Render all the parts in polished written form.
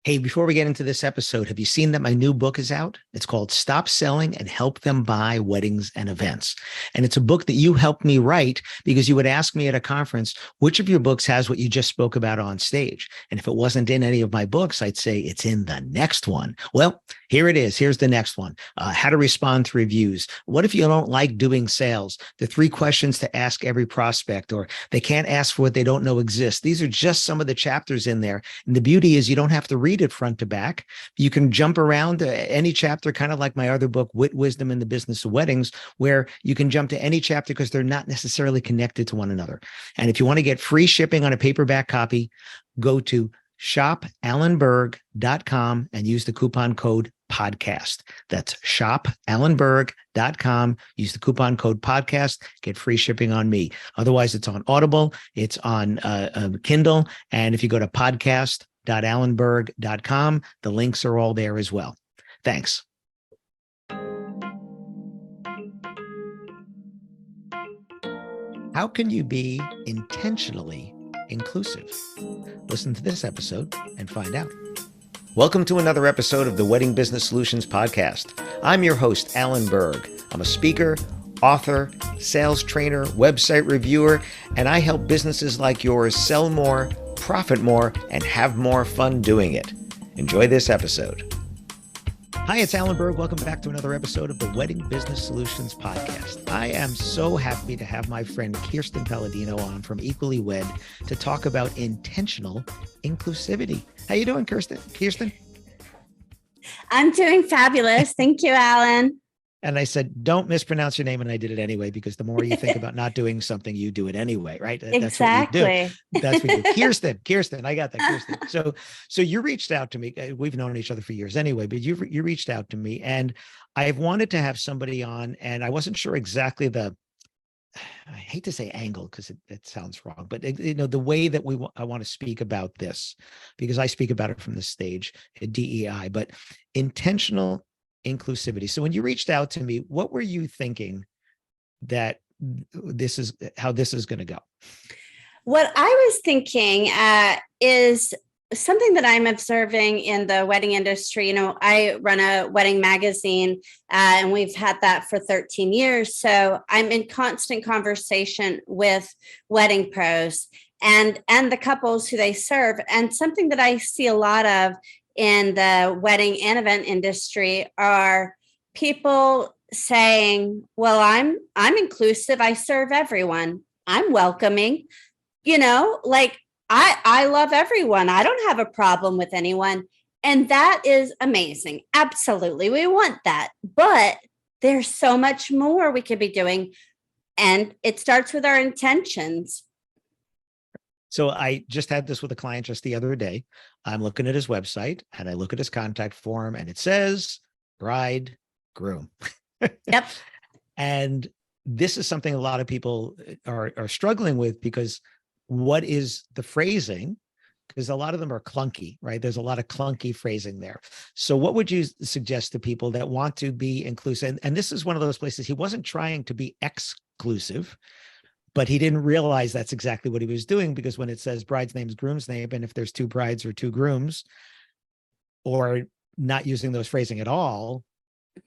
Hey, before we get into this episode, have you seen that my new book is out? It's called Stop Selling and Help Them Buy Weddings and Events. And it's a book that you helped me write because you would ask me at a conference, which of your books has what you just spoke about on stage? And if it wasn't in any of my books, I'd say it's in the next one. Well, here it is. Here's the next one. How to respond to reviews. What if you don't like doing sales? The 3 questions to ask every prospect, or they can't ask for what they don't know exists. These are just some of the chapters in there. And the beauty is you don't have to read it front to back. You can jump around to any chapter, kind of like my other book, Wit, Wisdom, and the Business of Weddings, where you can jump to any chapter because they're not necessarily connected to one another. And if you want to get free shipping on a paperback copy, go to shopalanberg.com and use the coupon code podcast. That's shopalanberg.com. Use the coupon code podcast, get free shipping on me. Otherwise, it's on Audible, it's on Kindle. And if you go to podcast.allenberg.com, the links are all there as well. Thanks. How can you be intentionally inclusive? Listen to this episode and find out. Welcome to another episode of the Wedding Business Solutions Podcast. I'm your host, Alan Berg. I'm a speaker, author, sales trainer, website reviewer, and I help businesses like yours sell more, profit more, and have more fun doing it. Enjoy this episode. Hi, it's Alan Berg. Welcome back to another episode of the Wedding Business Solutions Podcast. I am so happy to have my friend Kirsten Palladino on from Equally Wed to talk about intentional inclusivity. How you doing, Kirsten? I'm doing fabulous. Thank you, Alan. And I said, don't mispronounce your name. And I did it anyway, because the more you think about not doing something, you do it anyway, right? Exactly. That's what you do. That's what you do. Kirsten, I got that, Kirsten. So you reached out to me. We've known each other for years anyway, but you reached out to me, and I've wanted to have somebody on, and I wasn't sure exactly I hate to say angle because it sounds wrong, but the way that I want to speak about this, because I speak about it from the stage at DEI, but intentional inclusivity. So when you reached out to me, what were you thinking that how this is going to go? What I was thinking is something that I'm observing in the wedding industry. I run a wedding magazine, and we've had that for 13 years. So I'm in constant conversation with wedding pros and the couples who they serve. And something that I see a lot of in the wedding and event industry are people saying, well, I'm inclusive. I serve everyone. I'm welcoming, I love everyone. I don't have a problem with anyone. And that is amazing. Absolutely. We want that. But there's so much more we could be doing. And it starts with our intentions. So I just had this with a client just the other day. I'm looking at his website and I look at his contact form and it says bride, groom. Yep. And this is something a lot of people are struggling with, because what is the phrasing? Because a lot of them are clunky, right? There's a lot of clunky phrasing there. So what would you suggest to people that want to be inclusive? And this is one of those places he wasn't trying to be exclusive, but he didn't realize that's exactly what he was doing, because when it says bride's name is groom's name, and if there's 2 brides or 2 grooms, or not using those phrasing at all,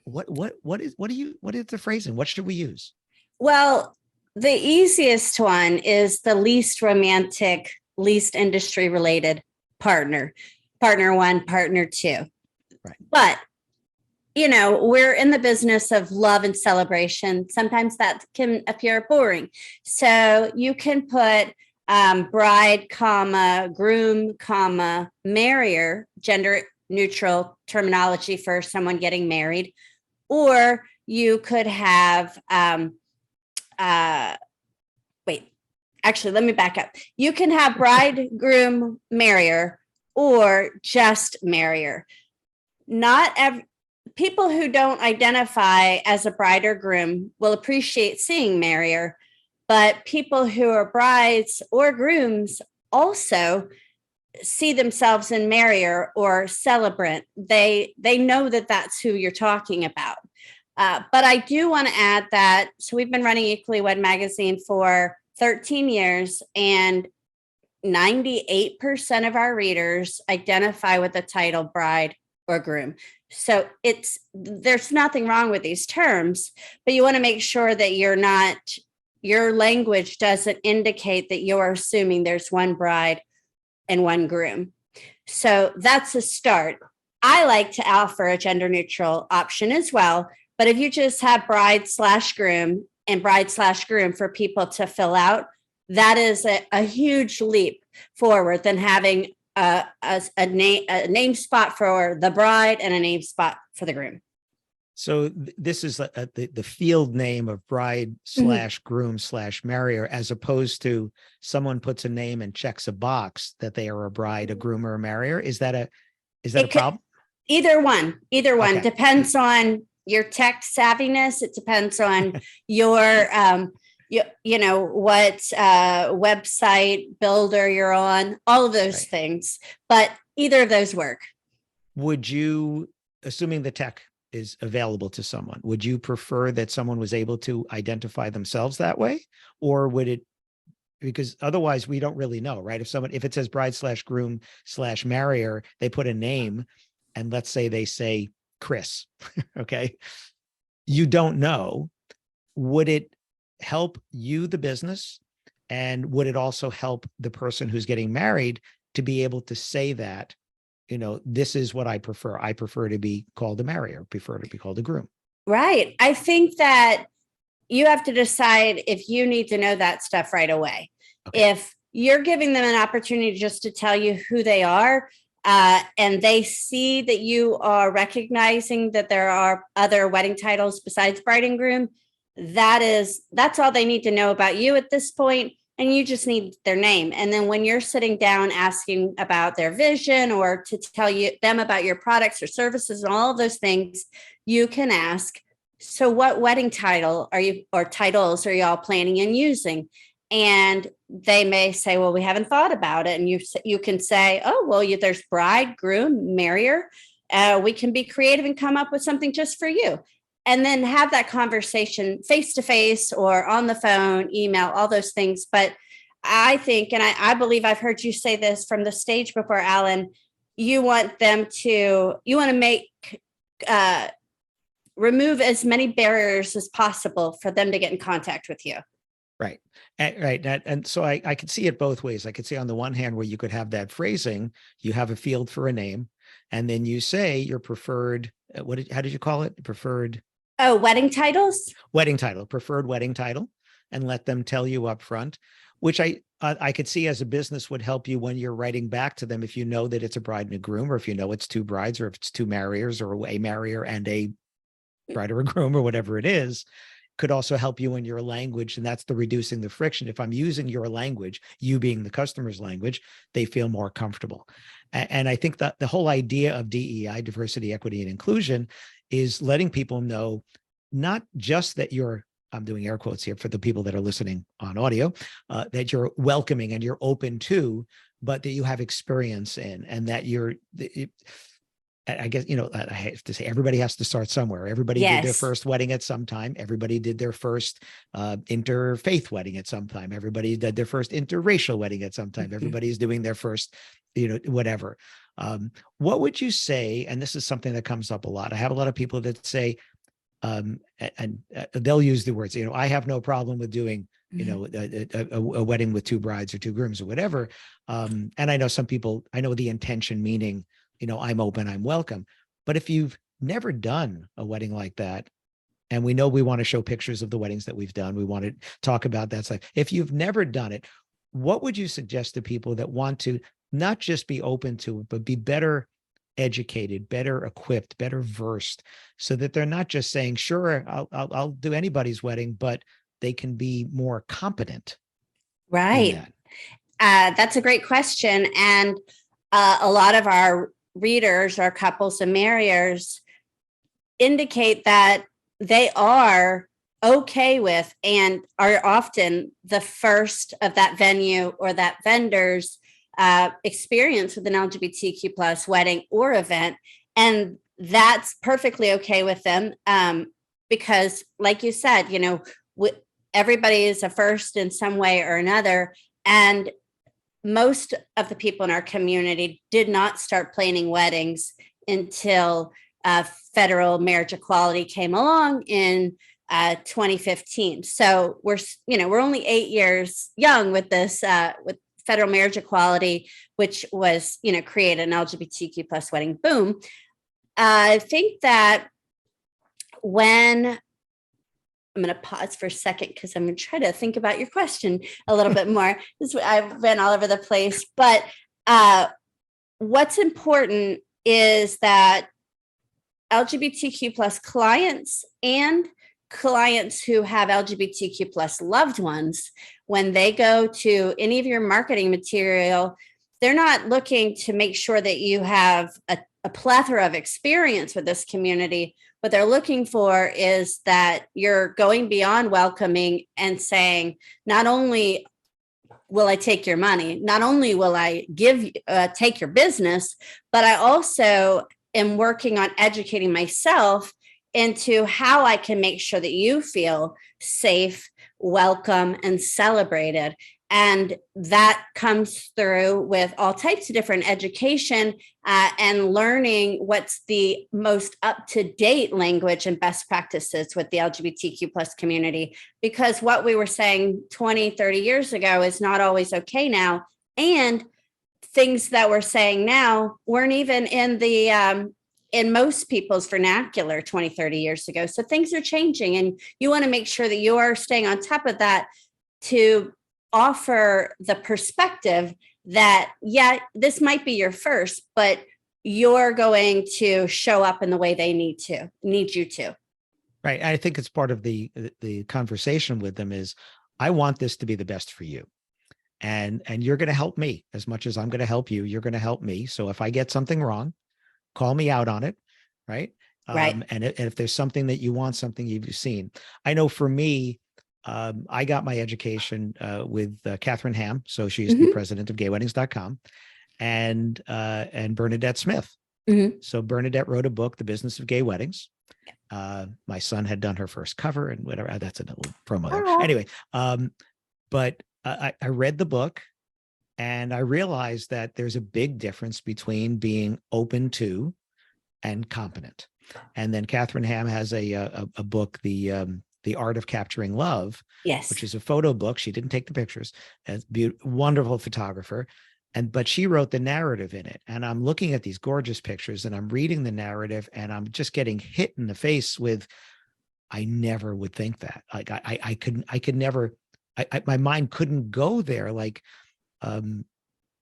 what is the phrasing? What should we use? Well, the easiest one is the least romantic, least industry related partner 1, partner 2. Right. But, we're in the business of love and celebration. Sometimes that can appear boring. So you can put bride, groom, marrier, gender neutral terminology for someone getting married. Or you could have, let me back up. You can have bride, groom, marrier, or just marrier. People who don't identify as a bride or groom will appreciate seeing marrier, but people who are brides or grooms also see themselves in marrier or celebrant. They know that that's who you're talking about. But I do want to add that, so we've been running Equally Wed magazine for 13 years, and 98% of our readers identify with the title bride or groom. So there's nothing wrong with these terms, but you want to make sure that your language doesn't indicate that you're assuming there's one bride and one groom. So that's a start. I like to offer a gender neutral option as well. But if you just have bride/groom and bride/groom for people to fill out, that is a huge leap forward than having a name spot for the bride and a name spot for the groom. So this is the field name of bride/groom/marrier, as opposed to someone puts a name and checks a box that they are a bride, a groom, or a marrier. Is that a problem? Either one Okay. depends on your tech savviness. It depends on your what website builder you're on, all of those things, but either of those work. Would you, assuming the tech is available to someone, would you prefer that someone was able to identify themselves that way? Or would it, because otherwise we don't really know, right? If it says bride/groom/marrier, they put a name, and let's say they say Chris, okay? You don't know. Would it help you, the business? And would it also help the person who's getting married to be able to say that, this is what I prefer. I prefer to be called a marrier, prefer to be called a groom. Right. I think that you have to decide if you need to know that stuff right away. Okay. If you're giving them an opportunity just to tell you who they are, and they see that you are recognizing that there are other wedding titles besides bride and groom, that's all they need to know about you at this point. And you just need their name. And then when you're sitting down asking about their vision or to tell them about your products or services and all of those things, you can ask, so what wedding title titles are y'all planning on using? And they may say, well, we haven't thought about it. And you can say, oh, well, there's bride, groom, marrier. We can be creative and come up with something just for you. And then have that conversation face-to-face or on the phone, email, all those things. But I think, and I believe I've heard you say this from the stage before, Alan, you want to remove as many barriers as possible for them to get in contact with you. Right. Right. And so I could see it both ways. I could see on the one hand where you could have that phrasing, you have a field for a name, and then you say your preferred, how did you call it? Preferred. Oh, wedding titles? Wedding title, preferred wedding title, and let them tell you up front, which I could see as a business would help you when you're writing back to them. If you know that it's a bride and a groom, or if you know it's two brides, or if it's two marriers, or a marrier and a bride or a groom, or whatever it is, could also help you in your language. And that's the reducing the friction. If I'm using your language, you being the customer's language, they feel more comfortable. And I think that the whole idea of DEI, diversity, equity, and inclusion, is letting people know not just that I'm doing air quotes here for the people that are listening on audio, that you're welcoming and you're open to, but that you have experience in, and that I guess, I have to say, everybody has to start somewhere. Everybody did their first wedding at some time. Everybody did their first interfaith wedding at some time. Everybody did their first interracial wedding at some time. Everybody's doing their first, whatever. What would you say? And this is something that comes up a lot. I have a lot of people that say, and they'll use the words, I have no problem with doing, a wedding with two brides or two grooms or whatever. And I know some people, I know the intention, meaning, I'm open, I'm welcome. But if you've never done a wedding like that, and we know we want to show pictures of the weddings that we've done, we want to talk about that stuff. If you've never done it, what would you suggest to people that want to not just be open to it, but be better educated, better equipped, better versed, so that they're not just saying, sure, I'll do anybody's wedding, but they can be more competent? Right. That's a great question. And a lot of our readers, our couples and marriers, indicate that they are okay with and are often the first of that venue or that vendor's experience with an LGBTQ plus wedding or event. And that's perfectly okay with them because, like you said, everybody is a first in some way or another. And most of the people in our community did not start planning weddings until federal marriage equality came along in 2015. So we're only 8 years young with this, with federal marriage equality, which was, create an LGBTQ plus wedding boom. I think that when I'm going to pause for a second because I'm going to try to think about your question a little bit more. I've been all over the place, but what's important is that LGBTQ plus clients and clients who have LGBTQ plus loved ones, when they go to any of your marketing material, they're not looking to make sure that you have a plethora of experience with this community. What they're looking for is that you're going beyond welcoming and saying, not only will I take your money, not only will I take your business, but I also am working on educating myself into how I can make sure that you feel safe, welcome, and celebrated. And that comes through with all types of different education and learning what's the most up-to-date language and best practices with the LGBTQ plus community. Because what we were saying 20, 30 years ago is not always okay now. And things that we're saying now weren't even in most people's vernacular 20, 30 years ago. So things are changing, and you want to make sure that you are staying on top of that to offer the perspective that, yeah, this might be your first, but you're going to show up in the way they need you to. Right. I think it's part of the conversation with them is, I want this to be the best for you. And you're going to help me as much as I'm going to help you. You're going to help me. So if I get something wrong, call me out on it. Right. Right. And if there's something that you want, something you've seen, I know for me, I got my education with Catherine Ham. So she used to be president of gayweddings.com, and Bernadette Smith. So Bernadette wrote a book, The Business of Gay Weddings. My son had done her first cover and whatever. That's a little promo there. Anyway, but I read the book and I realized that there's a big difference between being open to and competent. And then Catherine Ham has a book, The Art of Capturing Love, yes, which is a photo book. She didn't take the pictures. Wonderful photographer. But she wrote the narrative in it. And I'm looking at these gorgeous pictures and I'm reading the narrative and I'm just getting hit in the face with, I never would think that. Like I could never, my mind couldn't go there. Like, who's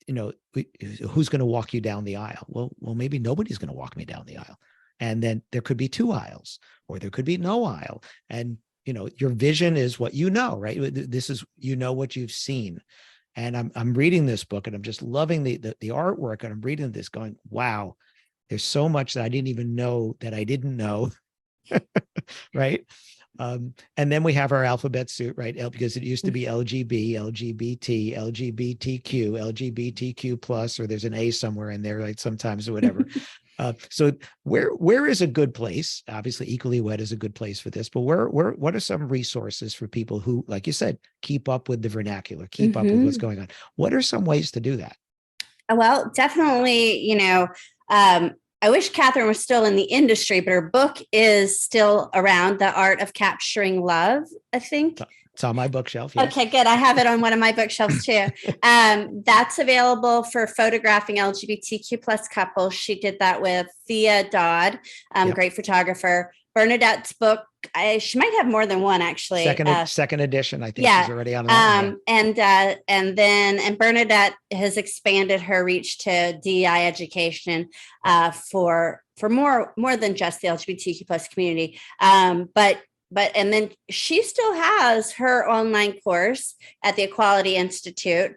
going to walk you down the aisle? Well, maybe nobody's going to walk me down the aisle. And then there could be 2 aisles, or there could be no aisle. And, your vision is what you know, right? This is, what you've seen. And I'm reading this book and I'm just loving the artwork. And I'm reading this going, wow, there's so much that I didn't even know that I didn't know. Right. And then we have our alphabet soup, right? Because it used to be LGB, LGBT, LGBTQ, LGBTQ plus, or there's an A somewhere in there, right? Sometimes or whatever. So where is a good place? Obviously, Equally Wed is a good place for this, but what are some resources for people who, like you said, keep up with the vernacular, keep up with what's going on? What are some ways to do that? Well, definitely, I wish Catherine was still in the industry, but her book is still around, The Art of Capturing Love, I think. It's on my bookshelf. Yes. Okay, good. I have it on one of my bookshelves too. That's available for photographing LGBTQ plus couples. She did that with Thea Dodd, great photographer. Bernadette's book, she might have more than one actually. Second edition, I think, she's already on that. And Bernadette has expanded her reach to DEI education for more than just the LGBTQ plus community. And then she still has her online course at the Equality Institute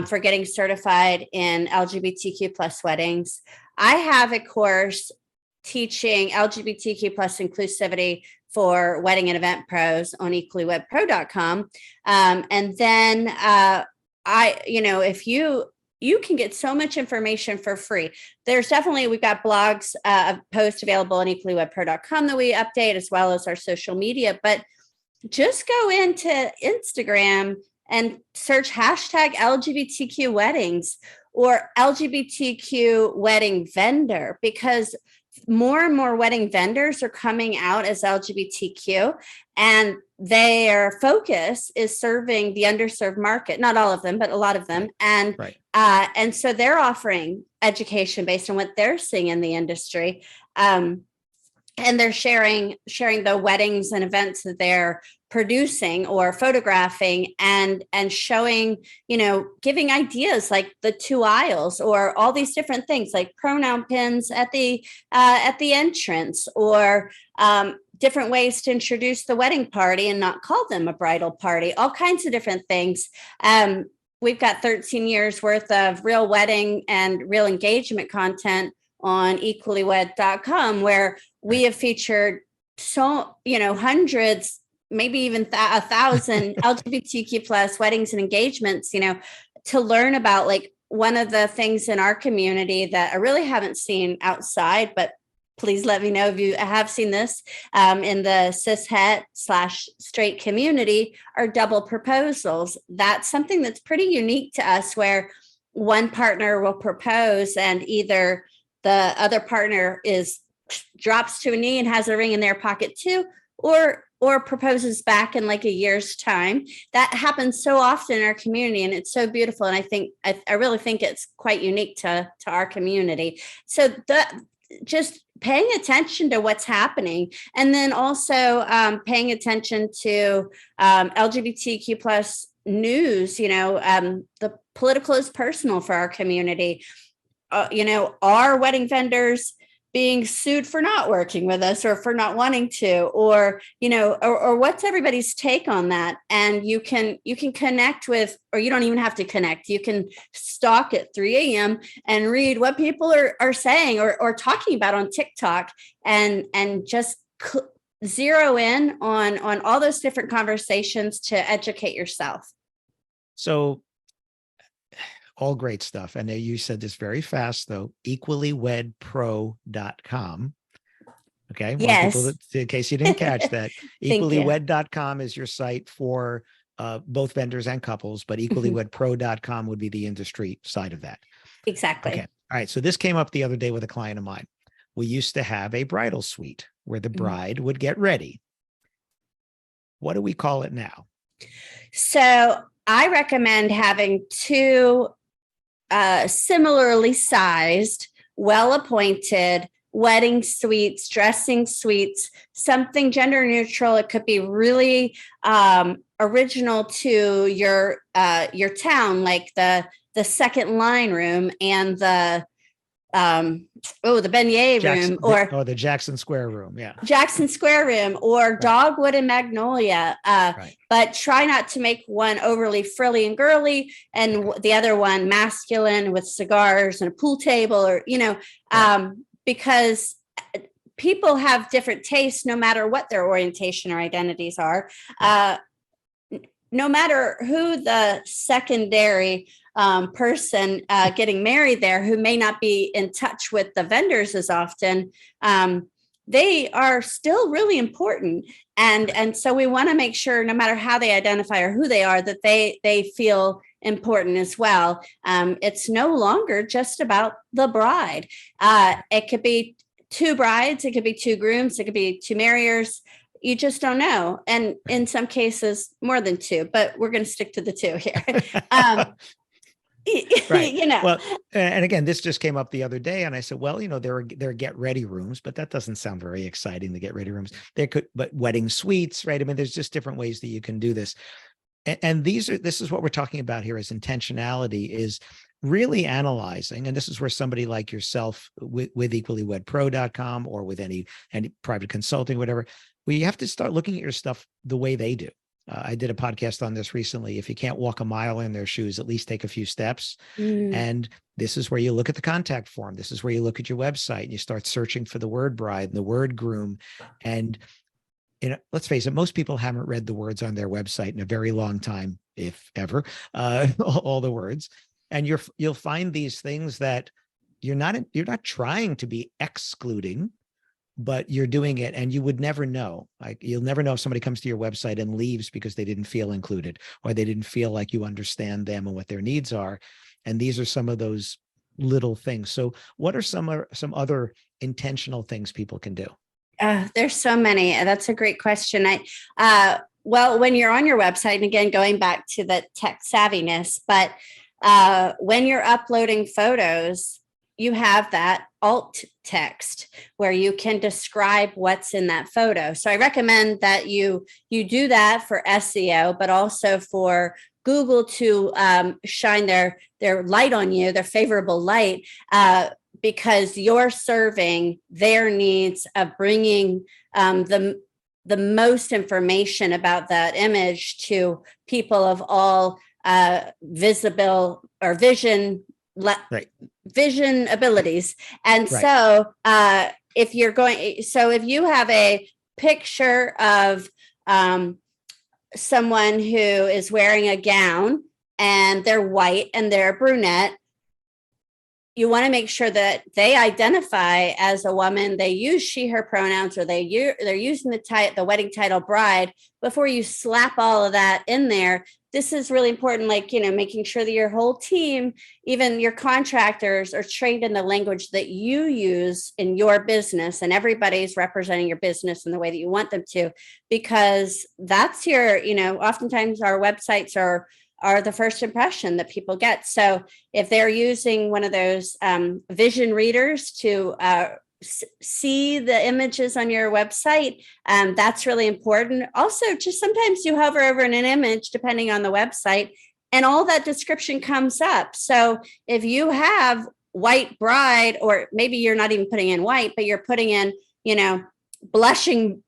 for getting certified in LGBTQ plus weddings. I have a course teaching LGBTQ plus inclusivity for wedding and event pros on equallywedpro.com. And then if you can get so much information for free. We've got blogs, posts available on equallywedpro.com that we update, as well as our social media. But just go into Instagram and search hashtag LGBTQ weddings or LGBTQ wedding vendor, because more and more wedding vendors are coming out as LGBTQ, and their focus is serving the underserved market. Not all of them, but a lot of them. And so they're offering education based on what they're seeing in the industry. And they're sharing the weddings and events that they're producing or photographing, and showing, giving ideas like the 2 aisles or all these different things like pronoun pins at the entrance, or different ways to introduce the wedding party and not call them a bridal party, all kinds of different things. We've got 13 years worth of real wedding and real engagement content on equallywed.com, where we have featured hundreds, maybe even 1,000 LGBTQ plus weddings and engagements, to learn about, like, one of the things in our community that I really haven't seen outside, but please let me know if you have seen this, in the cis-het/straight community, are double proposals. That's something that's pretty unique to us, where one partner will propose and either the other partner drops to a knee and has a ring in their pocket too, or proposes back in like a year's time. That happens so often in our community, and it's so beautiful. And I really think it's quite unique to our community. So just paying attention to what's happening, and then also paying attention to LGBTQ plus news. The political is personal for our community. Are wedding vendors being sued for not working with us or for not wanting to, or what's everybody's take on that? And you can connect with, or you don't even have to connect. You can stalk at 3 a.m. and read what people are saying or talking about on TikTok, and just zero in on all those different conversations to educate yourself. So all great stuff. And you said this very fast, though, equallywedpro.com. Okay. Yes. In case you didn't catch that, equallywed.com is your site for both vendors and couples, but equallywedpro.com would be the industry side of that. Exactly. Okay. All right. So this came up the other day with a client of mine. We used to have a bridal suite where the bride would get ready. What do we call it now? So I recommend having 2 similarly sized, well-appointed wedding suites, dressing suites, something gender neutral. It could be really original to your town, like the second line room and the beignet room, or the Jackson Square room. Yeah. Jackson Square room, or right. Dogwood and Magnolia. Right. But try not to make one overly frilly and girly, and the other one masculine with cigars and a pool table, or, right. Because people have different tastes no matter what their orientation or identities are. Right. No matter who the secondary person getting married there, who may not be in touch with the vendors as often, they are still really important. And so we want to make sure, no matter how they identify or who they are, that they feel important as well. It's no longer just about the bride. It could be 2 brides, it could be 2 grooms, it could be 2 marriers. You just don't know. And in some cases, more than 2, but we're going to stick to the 2 here. Right. Well, and again, this just came up the other day, and I said, well, there are get ready rooms, but that doesn't sound very exciting, the get ready rooms. But wedding suites, right? I mean, there's just different ways that you can do this. And this is what we're talking about here, is intentionality, is really analyzing. And this is where somebody like yourself with equallywedpro.com or with any private consulting, whatever, where you have to start looking at your stuff the way they do. I did a podcast on this recently. If you can't walk a mile in their shoes, at least take a few steps. And this is where you look at the contact form. This is where you look at your website and you start searching for the word bride and the word groom. And, let's face it, most people haven't read the words on their website in a very long time, if ever, all the words. And you'll find these things that you're not trying to be excluding, but you're doing it, and you would never know. Like, you'll never know if somebody comes to your website and leaves because they didn't feel included, or they didn't feel like you understand them and what their needs are. And these are some of those little things. So what are some other intentional things people can do? There's so many. That's a great question. Well, when you're on your website, and again, going back to the tech savviness, but when you're uploading photos, you have that alt text where you can describe what's in that photo. So I recommend that you do that for SEO, but also for Google to shine their light on you, their favorable light, because you're serving their needs of bringing the most information about that image to people of all visible or vision abilities. And so if you have a picture of someone who is wearing a gown and they're white and they're brunette, you want to make sure that they identify as a woman. They use she, her pronouns, or they're using the wedding title bride before you slap all of that in there. This is really important, like, making sure that your whole team, even your contractors, are trained in the language that you use in your business, and everybody's representing your business in the way that you want them to, because that's oftentimes our websites are the first impression that people get. So if they're using one of those vision readers to see the images on your website, that's really important. Also, just sometimes you hover over an image, depending on the website, and all that description comes up. So if you have white bride, or maybe you're not even putting in white, but you're putting in, blushing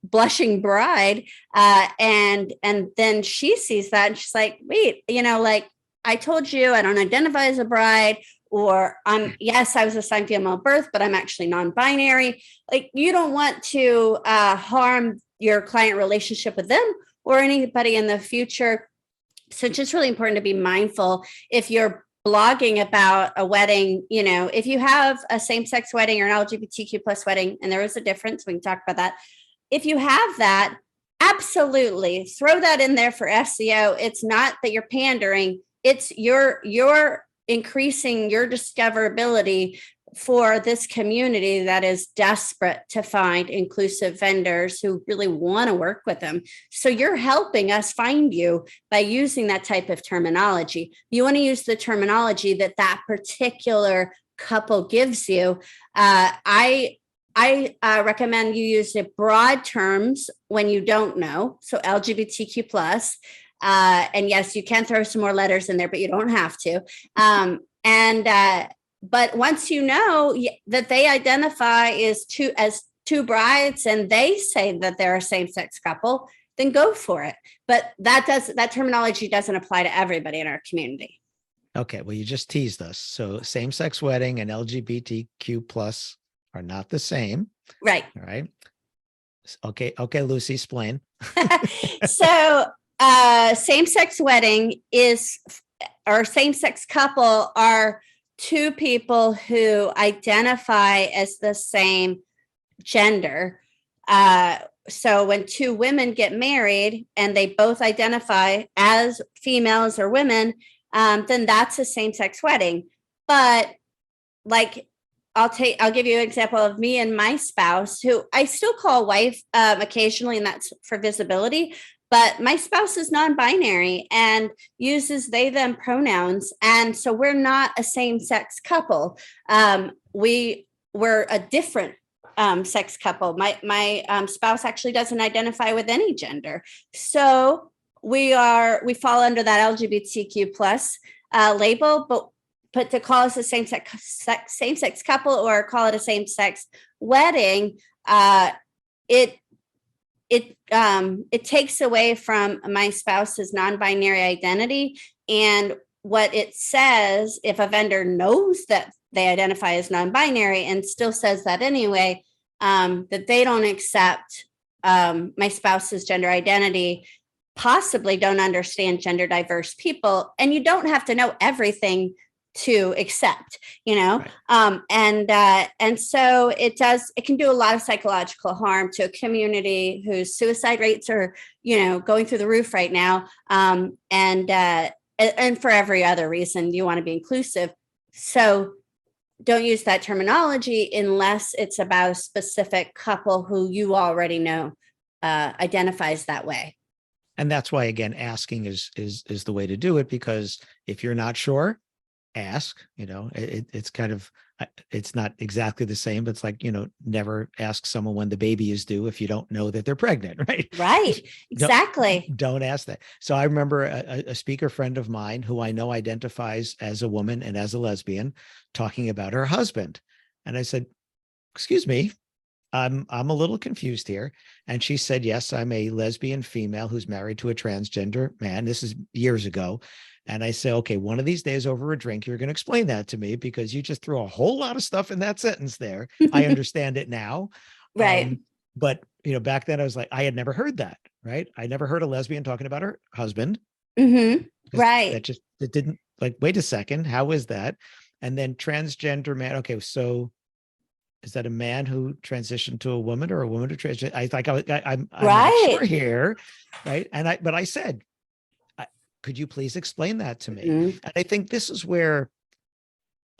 bride, and then she sees that and she's like, wait, like, I told you I don't identify as a bride, or I was assigned female birth, but I'm actually non-binary. Like, you don't want to harm your client relationship with them or anybody in the future. So it's just really important to be mindful if you're blogging about a wedding. If you have a same-sex wedding or an LGBTQ plus wedding, and there is a difference, we can talk about that. If you have that, absolutely throw that in there for SEO. It's not that you're pandering, it's you're increasing your discoverability for this community that is desperate to find inclusive vendors who really want to work with them. So you're helping us find you by using that type of terminology. You want to use the terminology that particular couple gives you. I recommend you use the broad terms when you don't know. So LGBTQ plus, and yes, you can throw some more letters in there, but you don't have to. But once you know that they identify as two brides and they say that they're a same-sex couple, then go for it. But that terminology doesn't apply to everybody in our community. Okay, well, you just teased us. So same-sex wedding and LGBTQ plus are not the same. Right. All right. Okay, Lucy, explain. So same-sex wedding or same-sex couple are two people who identify as the same gender. So when two women get married and they both identify as females or women, then that's a same-sex wedding. But like, I'll give you an example of me and my spouse, who I still call wife occasionally, and that's for visibility. But my spouse is non-binary and uses they, them pronouns. And so we're not a same-sex couple. We're a different sex couple. My spouse actually doesn't identify with any gender. So we fall under that LGBTQ plus label, but to call us a same-sex couple or call it a same-sex wedding, it takes away from my spouse's non-binary identity. And what it says, if a vendor knows that they identify as non-binary and still says that anyway, that they don't accept my spouse's gender identity, possibly don't understand gender diverse people. And you don't have to know everything to accept, Right. and so it can do a lot of psychological harm to a community whose suicide rates are, going through the roof right now. And for every other reason, you want to be inclusive. So don't use that terminology unless it's about a specific couple who you already know identifies that way. And that's why, again, asking is the way to do it, because if you're not sure, ask. It's kind of, it's not exactly the same, but it's like, never ask someone when the baby is due if you don't know that they're pregnant, right? Right. Exactly. Don't ask that. So I remember a speaker friend of mine who I know identifies as a woman and as a lesbian talking about her husband. And I said, excuse me, I'm a little confused here. And she said, yes, I'm a lesbian female who's married to a transgender man. This is years ago. And I say, okay, one of these days over a drink, you're going to explain that to me, because you just threw a whole lot of stuff in that sentence there. I understand it now. Right. But, back then I was like, I had never heard that, right? I never heard a lesbian talking about her husband. Right. It didn't, like, wait a second, how is that? And then transgender man. Okay, so is that a man who transitioned to a woman, or a woman who transitioned? I'm not sure here, right? But I said, could you please explain that to me? And I think this is where,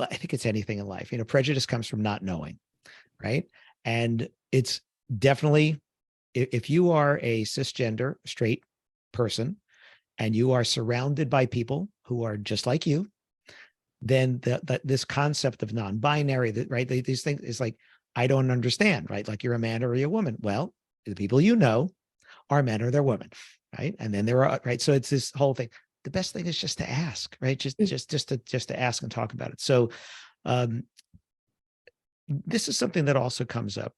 I think it's anything in life, prejudice comes from not knowing, right? And it's definitely, if you are a cisgender straight person and you are surrounded by people who are just like you, then this concept of non-binary, right? These things is like, I don't understand, right? Like, you're a man or you're a woman. Well, the people are men or they're women, right? And then there are, right? So it's this whole thing. The best thing is just to ask, right? Just to ask and talk about it. So this is something that also comes up.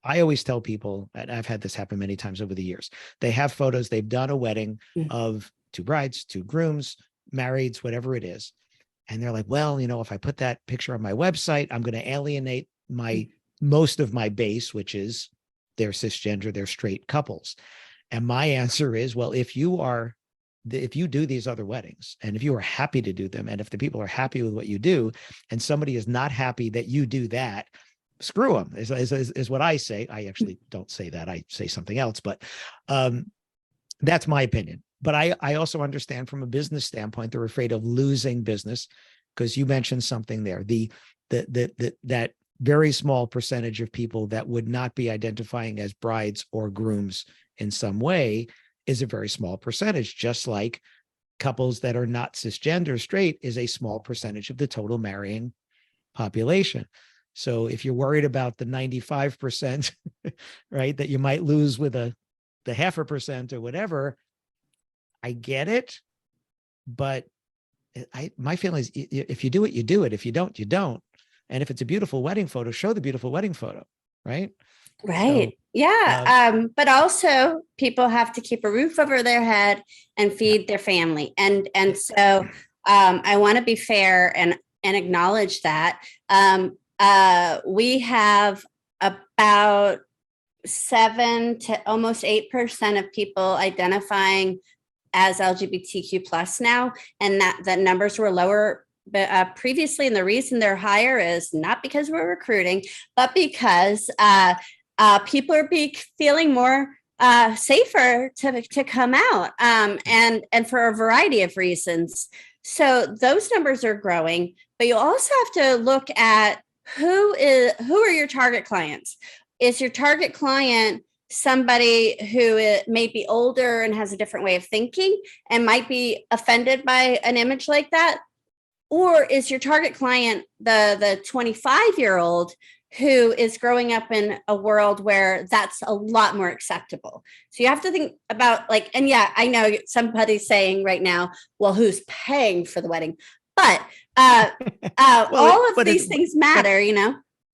I always tell people, and I've had this happen many times over the years, they have photos, they've done a wedding of 2 brides, 2 grooms, marrieds, whatever it is. And they're like, well, if I put that picture on my website, I'm going to alienate most of my base, which is they're cisgender, they're straight couples. And my answer is, well, if you do these other weddings, and if you are happy to do them, and if the people are happy with what you do, and somebody is not happy that you do that, screw them, is what I say. I actually don't say that. I say something else, but that's my opinion. But I also understand from a business standpoint, they're afraid of losing business, because you mentioned something there. That very small percentage of people that would not be identifying as brides or grooms in some way is a very small percentage, just like couples that are not cisgender straight is a small percentage of the total marrying population. So if you're worried about the 95%, right, that you might lose with the 0.5% or whatever, I get it. But my feeling is, if you do it, you do it. If you don't, you don't. And if it's a beautiful wedding photo, show the beautiful wedding photo, right? Right. So, yeah. But also people have to keep a roof over their head and feed their family. And so I want to be fair and acknowledge that. We have about 7 to almost 8% of people identifying as LGBTQ plus now, and that numbers were lower previously. And the reason they're higher is not because we're recruiting, but because people are feeling more safer to come out, and for a variety of reasons. So those numbers are growing, but you also have to look at who are your target clients. Is your target client somebody who may be older and has a different way of thinking and might be offended by an image like that? Or is your target client the 25-year-old who is growing up in a world where that's a lot more acceptable? So you have to think about, like, and yeah, I know somebody's saying right now, well, who's paying for the wedding? But all of these things matter,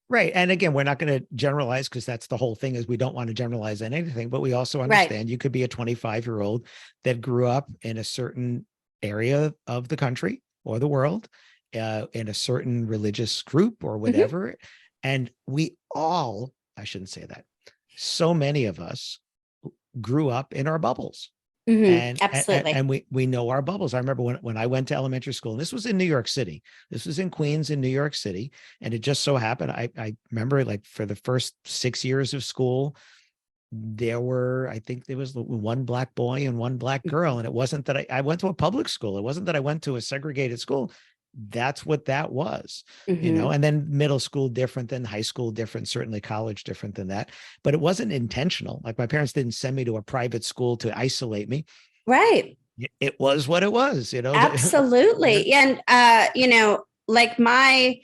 Right. And again, we're not going to generalize, because that's the whole thing, is we don't want to generalize anything, but we also understand you could be a 25-year-old that grew up in a certain area of the country or the world, in a certain religious group or whatever. And we all, I shouldn't say that, so many of us grew up in our bubbles, Absolutely. And we know our bubbles. I remember when I went to elementary school, and this was in New York City. This was in Queens in New York City. And it just so happened, I remember, like, for the first 6 years of school, I think there was one black boy and one black girl. And it wasn't that I went to a public school. It wasn't that I went to a segregated school. That's what that was, and then middle school different than high school different, certainly college different than that, but it wasn't intentional. Like, my parents didn't send me to a private school to isolate me. Right. It was what it was, Absolutely. And, like my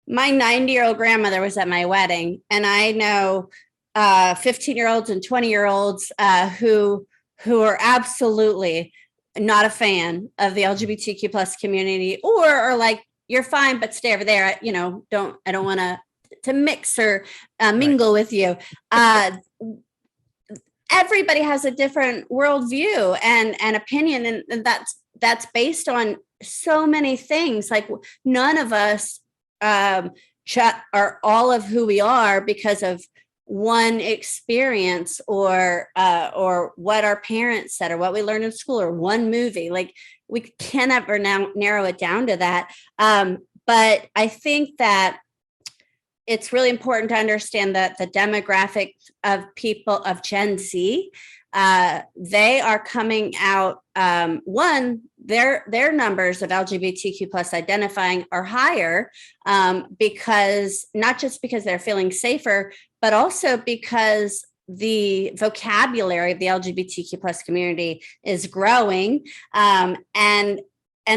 90-year-old grandmother was at my wedding, and I know 15-year-olds and 20-year-olds who are absolutely not a fan of the LGBTQ plus community, or are like, you're fine, but stay over there. I don't want to mix or mingle with you. Everybody has a different worldview and opinion, and that's based on so many things. Like, none of us are all of who we are because of one experience or what our parents said or what we learned in school or one movie. Like, we can never now narrow it down to that. But I think that it's really important to understand that the demographic of people of Gen Z, they are coming out. Their numbers of LGBTQ plus identifying are higher because not just because they're feeling safer, but also because the vocabulary of the LGBTQ plus community is growing, and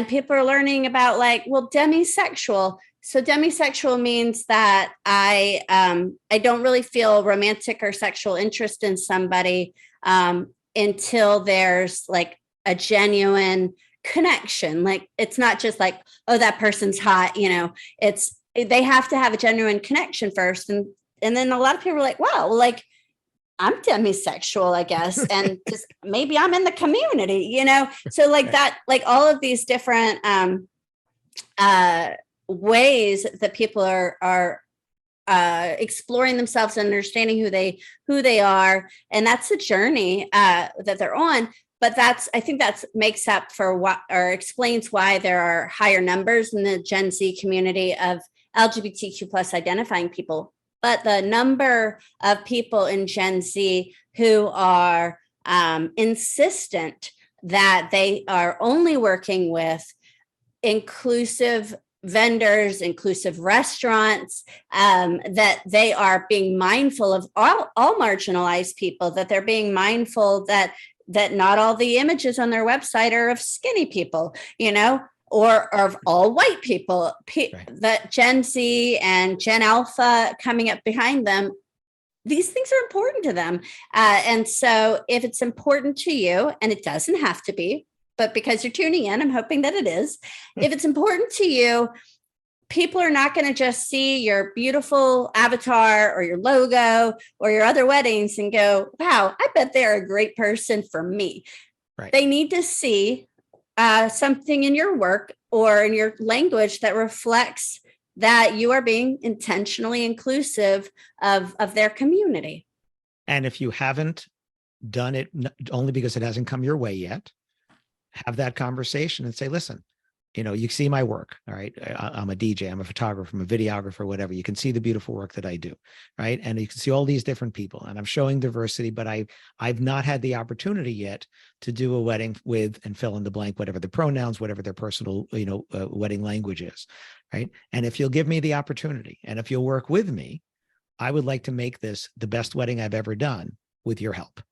people are learning about, like, well, demisexual. So demisexual means that I don't really feel romantic or sexual interest in somebody until there's, like, a genuine connection. Like, it's not just like, oh, that person's hot. They have to have a genuine connection first, and then a lot of people are like, wow, like, I'm demisexual, I guess, and just maybe I'm in the community. So, like, that, like, all of these different ways that people are exploring themselves and understanding who they are, and that's a journey that they're on. But I think that makes up for what, or explains why there are higher numbers in the Gen Z community of LGBTQ plus identifying people. But the number of people in Gen Z who are insistent that they are only working with inclusive vendors, inclusive restaurants, that they are being mindful of all marginalized people, that they're being mindful that not all the images on their website are of skinny people, or of all white people. Right. That Gen Z and Gen Alpha coming up behind them, these things are important to them. And so if it's important to you, and it doesn't have to be, but because you're tuning in, I'm hoping that it is. If it's important to you, people are not going to just see your beautiful avatar or your logo or your other weddings and go, wow, I bet they're a great person for me. Right. They need to see something in your work or in your language that reflects that you are being intentionally inclusive of their community. And if you haven't done it only because it hasn't come your way yet, have that conversation and say, listen, you see my work. All right. I'm a DJ, I'm a photographer, I'm a videographer, whatever. You can see the beautiful work that I do. Right. And you can see all these different people, and I'm showing diversity, but I've not had the opportunity yet to do a wedding with, and fill in the blank, whatever the pronouns, whatever their personal, wedding language is. Right. And if you'll give me the opportunity, and if you'll work with me, I would like to make this the best wedding I've ever done with your help.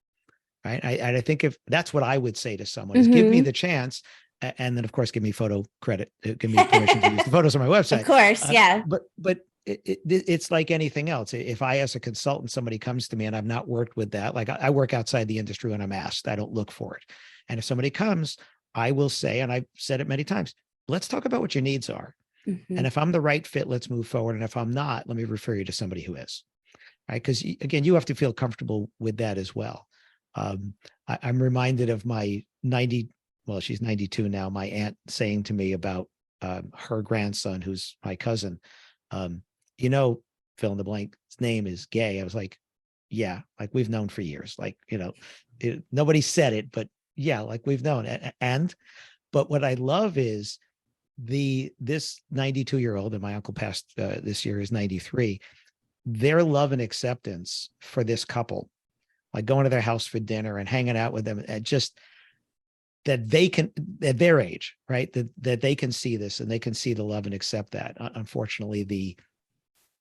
Right. I think if that's what I would say to someone is, give me the chance. And then, of course, give me photo credit. Give me permission to use the photos on my website. Of course, yeah. But it's like anything else. If I, as a consultant, somebody comes to me and I've not worked with that, like I work outside the industry when I'm asked, I don't look for it. And if somebody comes, I will say, and I've said it many times, let's talk about what your needs are. Mm-hmm. And if I'm the right fit, let's move forward. And if I'm not, let me refer you to somebody who is. Right? Because again, you have to feel comfortable with that as well. I'm reminded of my she's 92 now, my aunt saying to me about her grandson, who's my cousin, fill in the blank, his name is gay. I was like, yeah, like we've known for years. Like, nobody said it, but Yeah, like we've known. But what I love is this 92-year-old, and my uncle passed this year, is 93. Their love and acceptance for this couple, like going to their house for dinner and hanging out with them, and just that they can, at their age, right, that they can see this and they can see the love and accept that. Unfortunately,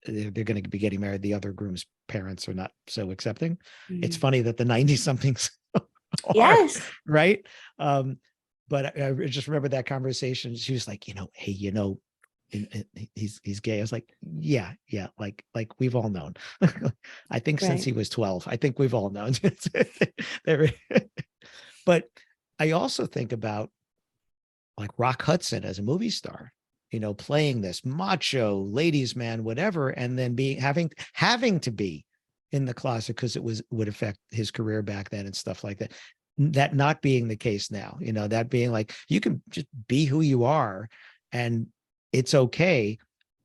they're going to be getting married. The other groom's parents are not so accepting. It's funny that the 90 somethings are, Yes. right. But I just remember that conversation. She was like, hey, he's gay. I was like, yeah, like we've all known. I think since he was 12, I think we've all known. But I also think about like Rock Hudson as a movie star, playing this macho ladies man, whatever, and then having to be in the closet because would affect his career back then and stuff like that. That not being the case now, that being like, you can just be who you are and it's okay.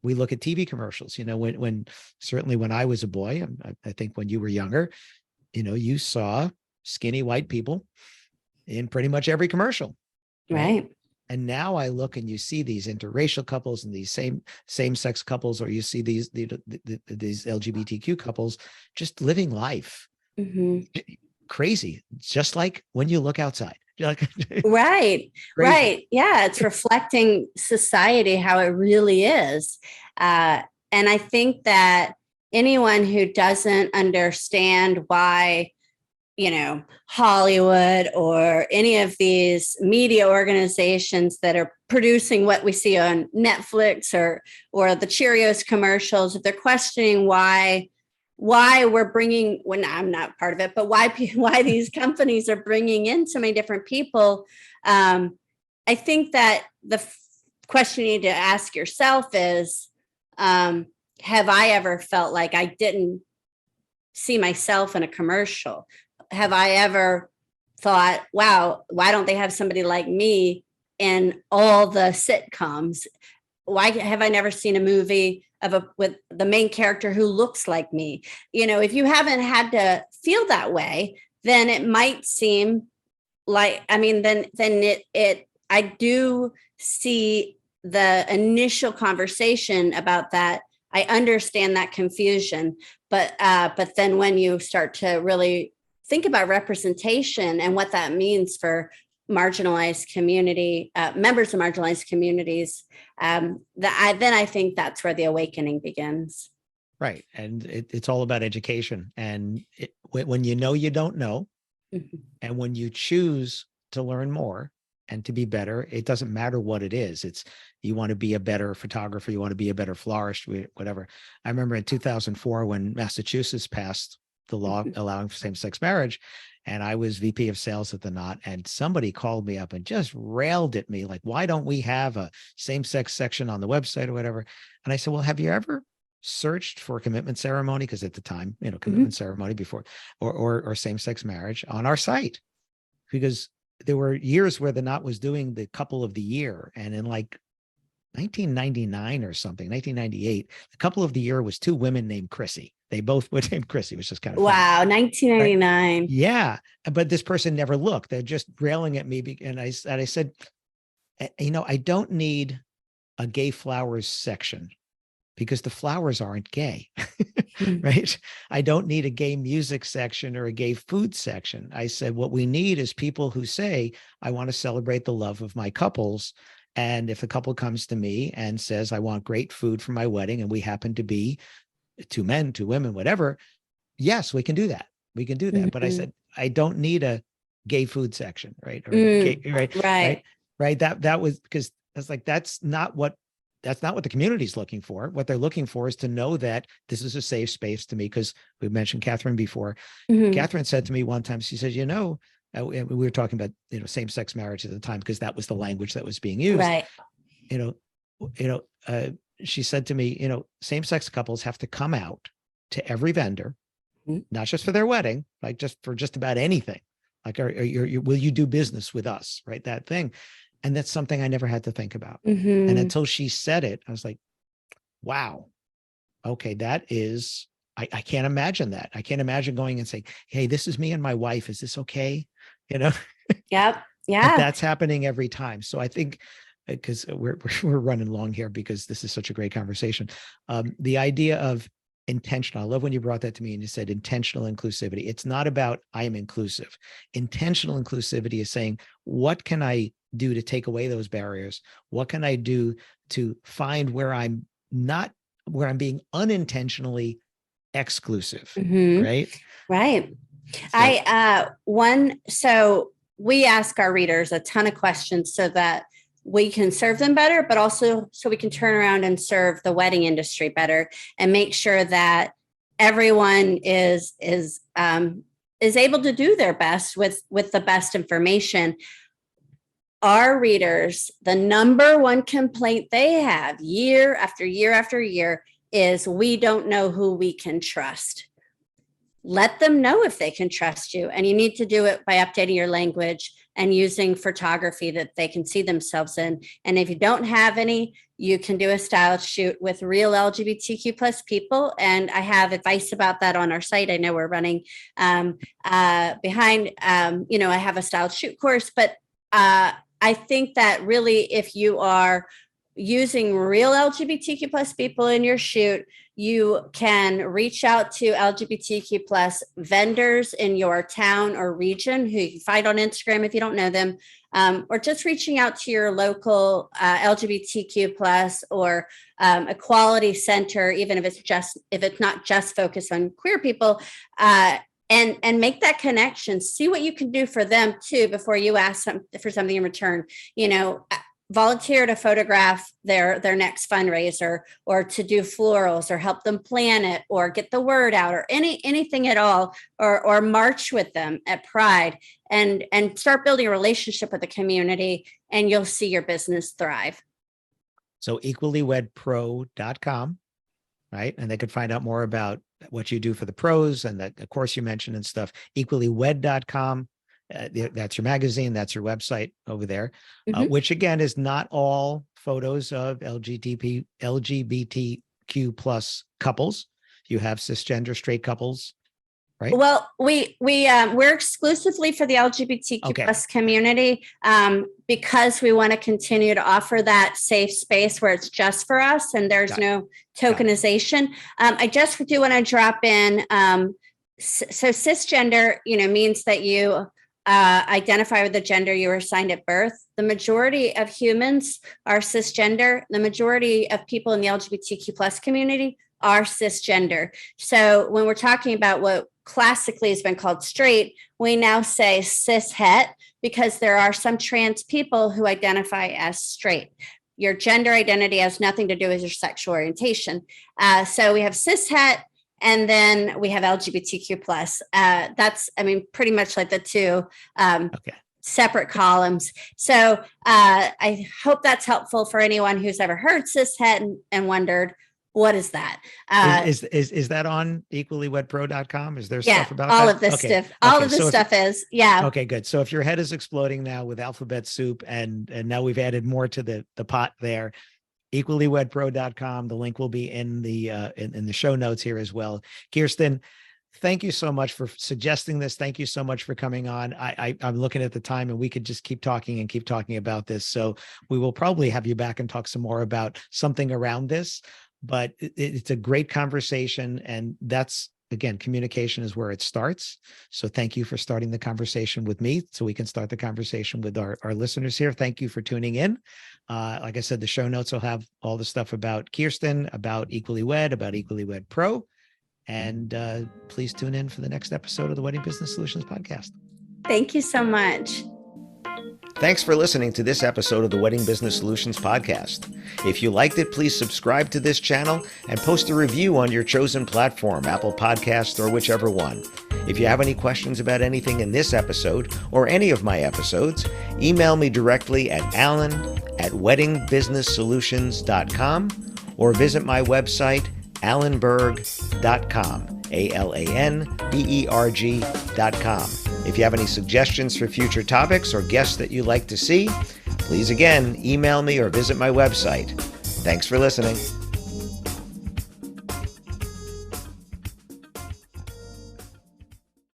We look at TV commercials, when certainly when I was a boy, I think when you were younger, you saw skinny white people in pretty much every commercial. Right. And now I look and you see these interracial couples and these same-sex couples, or you see these LGBTQ couples just living life. Crazy, just like when you look outside. Right. Yeah, it's reflecting society, how it really is. And I think that anyone who doesn't understand why, Hollywood or any of these media organizations that are producing what we see on Netflix or the Cheerios commercials, if they're questioning why we're bringing, when I'm not part of it, but why these companies are bringing in so many different people. I think that the question you need to ask yourself is, have I ever felt like I didn't see myself in a commercial? Have I ever thought, wow, why don't they have somebody like me in all the sitcoms? Why have I never seen a movie with the main character who looks like me? If you haven't had to feel that way, then it might seem like, I do see the initial conversation about that. I understand that confusion, but then when you start to really think about representation and what that means for marginalized community, members of marginalized communities, then I think that's where the awakening begins. Right. And it's all about education. And when you don't know, and when you choose to learn more and to be better, it doesn't matter what it is. You want to be a better photographer, you want to be a better florist, whatever. I remember in 2004 when Massachusetts passed the law allowing for same-sex marriage, and I was VP of sales at the Knot, and somebody called me up and just railed at me like, why don't we have a same-sex section on the website or whatever? And I said, well, have you ever searched for commitment ceremony? Because at the time, commitment ceremony before or same-sex marriage on our site, because there were years where the Knot was doing the couple of the year, and in like 1999 or something, 1998, the couple of the year was two women named Chrissy. They both were named Chrissy, which is kind of wow, funny. 1999. Right? Yeah, but this person never looked. They're just railing at me, and I said, I don't need a gay flowers section because the flowers aren't gay, right? I don't need a gay music section or a gay food section. I said, what we need is people who say, I want to celebrate the love of my couples. And if a couple comes to me and says, I want great food for my wedding, and we happen to be two men, two women, whatever, yes, we can do that. We can do that. But I said, I don't need a gay food section, right? Or gay, right. That was because it's like, that's not what the community is looking for. What they're looking for is to know that this is a safe space to me. Because we mentioned Catherine before. Catherine said to me one time, she said, we were talking about, same-sex marriage at the time, because that was the language that was being used. Right. She said to me, same-sex couples have to come out to every vendor, not just for their wedding, like just about anything. Like, will you do business with us? Right. That thing. And that's something I never had to think about. And until she said it, I was like, wow, okay, that is, I can't imagine that. I can't imagine going and saying, hey, this is me and my wife. Is this okay? Yep. And Yeah. that's happening every time. So I think, because we're running long here because this is such a great conversation. The idea of intentional. I love when you brought that to me and you said intentional inclusivity. It's not about I am inclusive. Intentional inclusivity is saying, what can I do to take away those barriers? What can I do to find where I'm being unintentionally exclusive, right? Right. So, So we ask our readers a ton of questions so that we can serve them better, but also so we can turn around and serve the wedding industry better and make sure that everyone is able to do their best with the best information. Our readers, the number one complaint they have year after year after year is we don't know who we can trust. Let them know if they can trust you. And you need to do it by updating your language and using photography that they can see themselves in. And if you don't have any, you can do a style shoot with real LGBTQ plus people. And I have advice about that on our site. I know we're running behind, I have a style shoot course, but I think that really, if you are using real LGBTQ plus people in your shoot, you can reach out to LGBTQ plus vendors in your town or region who you can find on Instagram if you don't know them, or just reaching out to your local LGBTQ plus or equality center, even if it's not just focused on queer people, and make that connection. See what you can do for them too before you ask for something in return. Volunteer to photograph their next fundraiser, or to do florals, or help them plan it, or get the word out, or anything at all, or march with them at Pride, and start building a relationship with the community, and you'll see your business thrive. So equallywedpro.com, right? And they could find out more about what you do for the pros and the course you mentioned and stuff. Equallywed.com. That's your magazine. That's your website over there, which again is not all photos of LGBTQ plus couples. You have cisgender straight couples, right? Well, we're exclusively for the LGBTQ plus community, because we want to continue to offer that safe space where it's just for us and there's no tokenization. I just do want to drop in. So cisgender, means that you identify with the gender you were assigned at birth. The majority of humans are cisgender. The majority of people in the LGBTQ plus community are cisgender. So when we're talking about what classically has been called straight, we now say cishet, because there are some trans people who identify as straight. Your gender identity has nothing to do with your sexual orientation. So we have cishet, and then we have LGBTQ plus. That's, pretty much like the two separate columns. So I hope that's helpful for anyone who's ever heard cishet and wondered, what is that? Is that on equallywedpro.com? Is there stuff about all that? Of this stuff? All of this stuff is, Okay, good. So if your head is exploding now with alphabet soup, and now we've added more to the pot there, equallywedpro.com. The link will be in the show notes here as well. Kirsten, thank you so much for suggesting this. Thank you so much for coming on. I'm looking at the time, and we could just keep talking about this. So we will probably have you back and talk some more about something around this, but it's a great conversation. And that's, again, communication is where it starts. So thank you for starting the conversation with me, so we can start the conversation with our listeners here. Thank you for tuning in. Like I said, the show notes will have all the stuff about Kirsten, about Equally Wed, about Equally Wed Pro. And please tune in for the next episode of the Wedding Business Solutions podcast. Thank you so much. Thanks for listening to this episode of the Wedding Business Solutions podcast. If you liked it, please subscribe to this channel and post a review on your chosen platform, Apple Podcasts or whichever one. If you have any questions about anything in this episode or any of my episodes, email me directly at alan@weddingbusinesssolutions.com or visit my website, alanberg.com, alanberg.com. If you have any suggestions for future topics or guests that you'd like to see, please again, email me or visit my website. Thanks for listening.